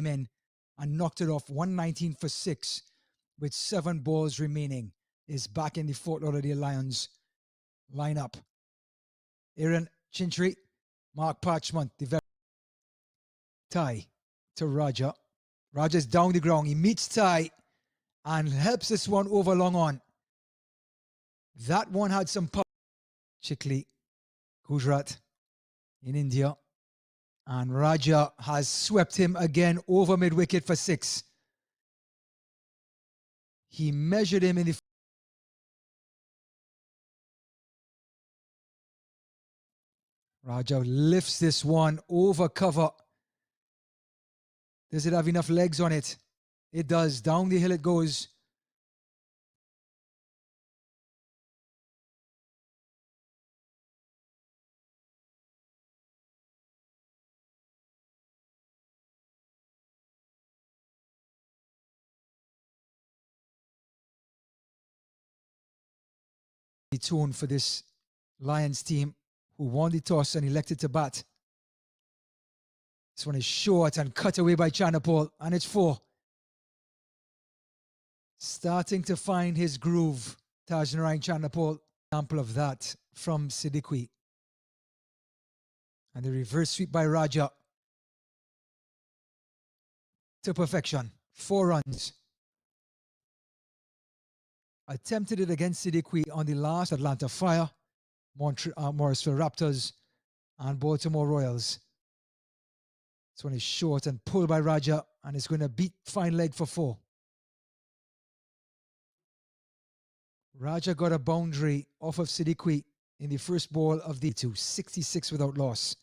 in and knocked it off 119 for 6 with 7 balls remaining. Is back in the Fort Lauderdale Lions lineup. Aaron Chintry, Mark Parchment, the very Ty to Raja. Raja's down the ground. He meets Ty and helps this one over long on. That one had some power. Chikli, Gujarat in India. And Raja has swept him again over mid-wicket for 6. He measured him in the... Raja lifts this one over cover. Does it have enough legs on it? It does. Down the hill it goes. The tone for this Lions team who won the toss and elected to bat. This one is short and cut away by Chanderpaul, and it's 4. Starting to find his groove, Tajnarayan Chanderpaul. Example of that from Siddiqui. And the reverse sweep by Raja to perfection. 4 runs. Attempted it against Siddiqui on the last Atlanta Fire, Morrisville Raptors, and Baltimore Royals. This one is short and pulled by Raja, and it's going to beat fine leg for 4. Raja got a boundary off of Siddiqui in the first ball of the 66 without loss.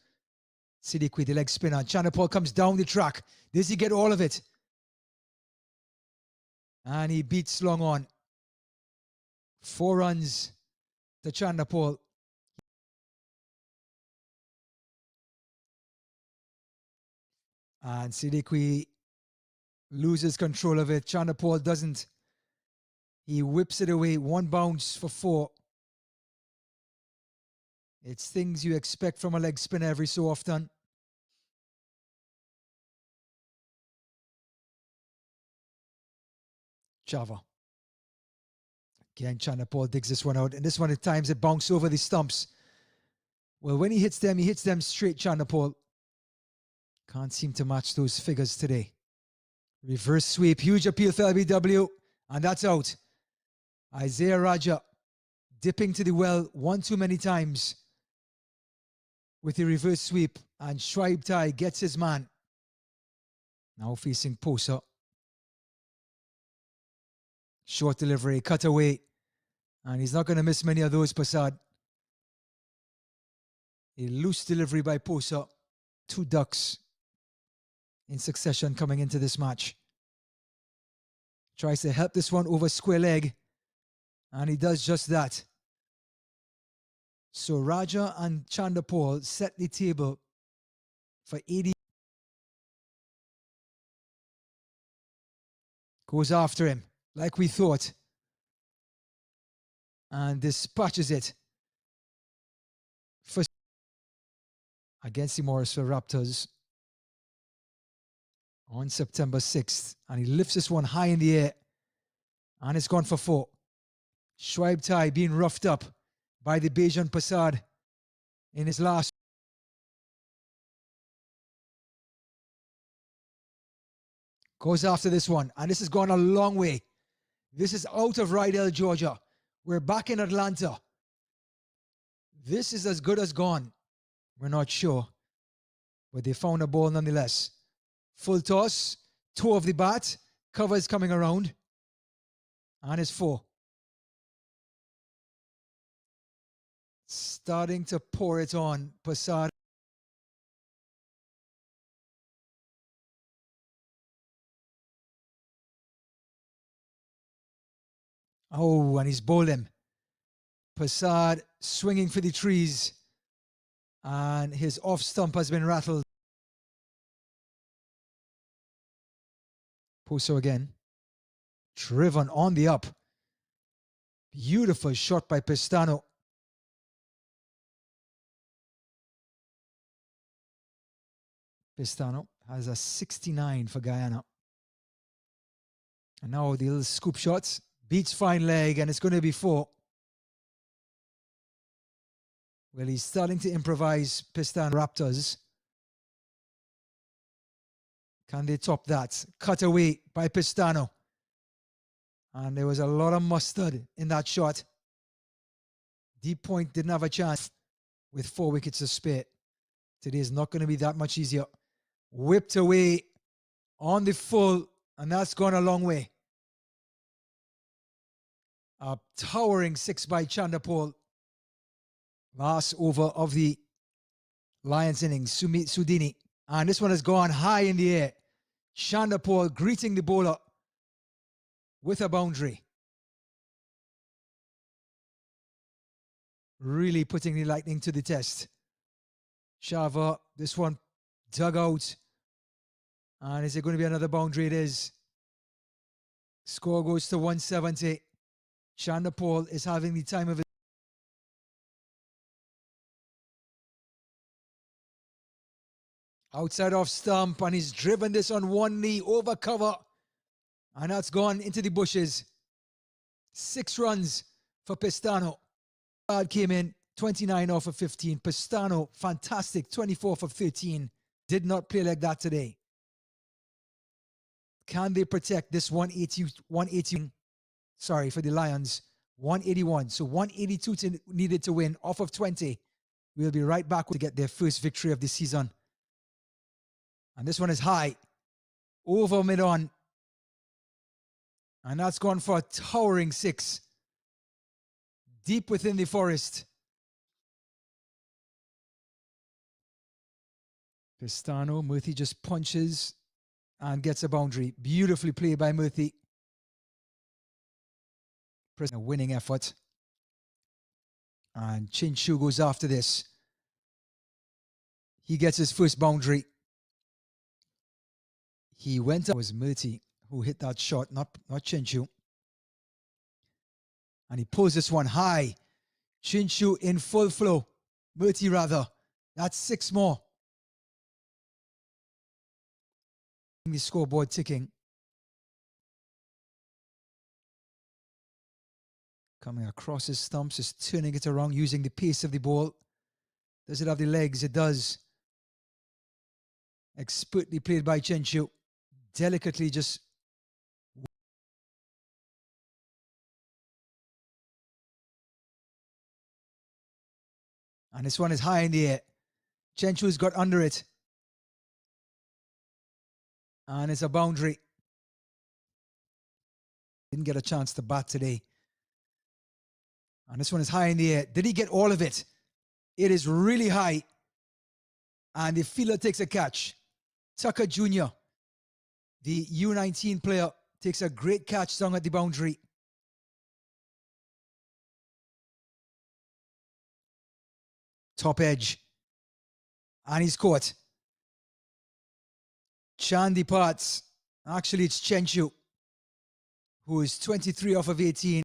Siddiqui, the leg spinner. Chanderpaul comes down the track. Does he get all of it? And he beats long on. 4 runs to Chanderpaul. And Siddiqui loses control of it. Chanderpaul doesn't. He whips it away. 1 bounce for 4. It's things you expect from a leg spinner every so often. Java. Again, Chanderpaul digs this one out. And this one at times it bounced over the stumps. Well, when he hits them straight, Chanderpaul. Can't seem to match those figures today. Reverse sweep. Huge appeal for LBW. And that's out. Isaiah Raja dipping to the well 1 too many times with the reverse sweep. And Shoaib Tai gets his man. Now facing Posa. Short delivery, cut away. And he's not going to miss many of those, Prasad. A loose delivery by Posa. 2 ducks in succession coming into this match. Tries to help this one over square leg. And he does just that. So Raja and Chanderpaul set the table for 80. Goes after him, like we thought. And dispatches it. For against the Morrisville Raptors on September 6th. And he lifts this one high in the air. And it's gone for 4. Shoaib Tai being roughed up by the Bajan Prasad in his last. Goes after this one. And this has gone a long way. This is out of Rydell, Georgia. We're back in Atlanta. This is as good as gone. We're not sure. But they found a ball nonetheless. Full toss. Toe of the bat. Cover is coming around. And it's 4. Starting to pour it on. Prasad. Oh, and he's bowled him. Prasad swinging for the trees. And his off stump has been rattled. Poso again. Driven on the up. Beautiful shot by Pestano. Pestano has a 69 for Guyana. And now the little scoop shots. Beats fine leg, and it's going to be 4. Well, he's starting to improvise, Pistan Raptors. Can they top that? Cut away by Pistano. And there was a lot of mustard in that shot. Deep Point didn't have a chance with 4 wickets to spare. Today is not going to be that much easier. Whipped away on the full, and that's gone a long way. A towering 6 by Chandapol. Last over of the Lions innings, Sudini. And this one has gone high in the air. Chandapol greeting the bowler with a boundary. Really putting the Lightning to the test. Shava, this one dug out. And is it going to be another boundary? It is. Score goes to 170. Chandapol is having the time of it. Outside off stump, and he's driven this on one knee over cover. And that's gone into the bushes. 6 runs for Pistano. Came in 29 off of 15. Pistano, fantastic, 24 for 13. Did not play like that today. Can they protect this 180? Sorry, for the Lions. 181. So 182 needed to win off of 20. We'll be right back to get their first victory of the season. And this one is high. Over mid-on. And that's gone for a towering 6. Deep within the forest. Pistano, Murthy just punches and gets a boundary. Beautifully played by Murthy. A winning effort. And Chinshu goes after this. He gets his first boundary. He went up. It was Murthy who hit that shot, not Chinshu. And he pulls this one high. Chinshu in full flow. Murthy rather. That's 6 more. The scoreboard ticking. Coming across his stumps, is turning it around using the pace of the ball. Does it have the legs? It does. Expertly played by Chinshu. Delicately just. And this one is high in the air. Chinshu's got under it. And it's a boundary. Didn't get a chance to bat today. And this one is high in the air. Did he get all of it? It is really high. And the fielder takes a catch. Tucker Jr., the U19 player, takes a great catch down at the boundary. Top edge. And he's caught. Chan departs. Actually, it's Chinshu, who is 23 off of 18.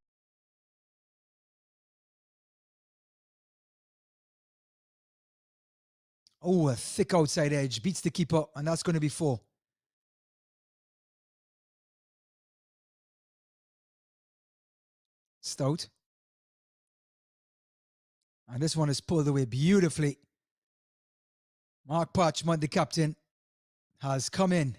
Oh, a thick outside edge. Beats the keeper, and that's going to be 4. Stout. And this one is pulled away beautifully. Mark Parchment, the captain, has come in.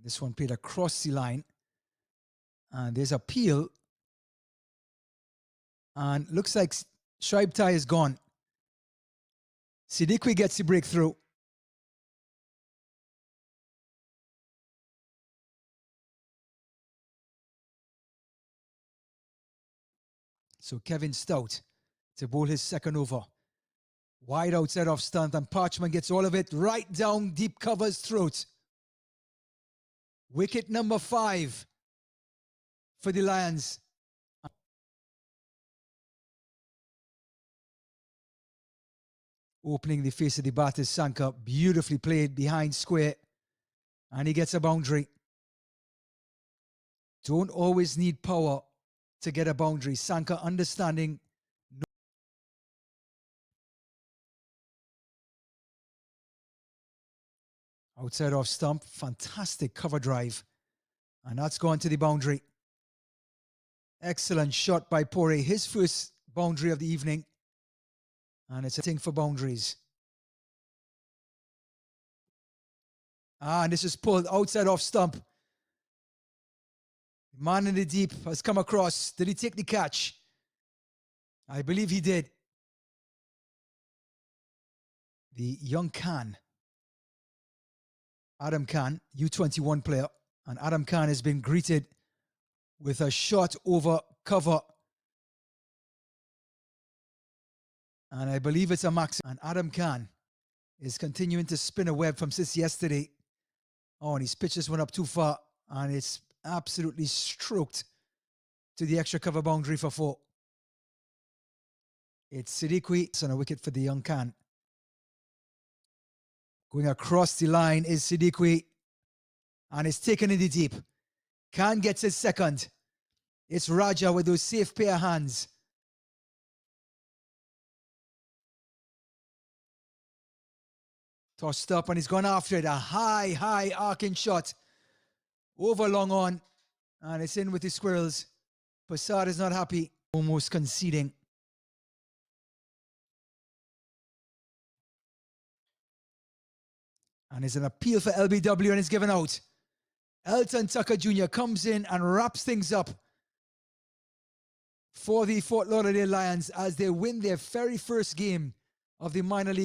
This one played across the line. And there's a peel. And looks like Shraibtai is gone. Siddiqui gets the breakthrough. So Kevin Stout to bowl his second over. Wide outside off stunt, and Parchment gets all of it right down deep cover's throat. Wicket number 5 for the Lions. Opening the face of the bat is Sanka. Beautifully played behind square. And he gets a boundary. Don't always need power to get a boundary. Sanka understanding Outside off stump, fantastic cover drive. And that's gone to the boundary. Excellent shot by Pore, his first boundary of the evening. And it's a thing for boundaries. And this is pulled outside off stump. The man in the deep has come across. Did he take the catch? I believe he did. The young Khan, Adam Khan, U21 player. And Adam Khan has been greeted with a shot over cover. And I believe it's a max. And Adam Khan is continuing to spin a web from since yesterday. Oh, and his pitches went up too far. And it's absolutely stroked to the extra cover boundary for 4. It's Siddiqui. It's on a wicket for the young Khan. Going across the line is Siddiqui. And it's taken in the deep. Khan gets his second. It's Raja with those safe pair of hands. Tossed up and he's gone after it. A high arcing shot. Over long on. And it's in with the squirrels. Passad is not happy. Almost conceding. And it's an appeal for LBW and it's given out. Elton Tucker Jr. comes in and wraps things up for the Fort Lauderdale Lions as they win their very first game of the minor league.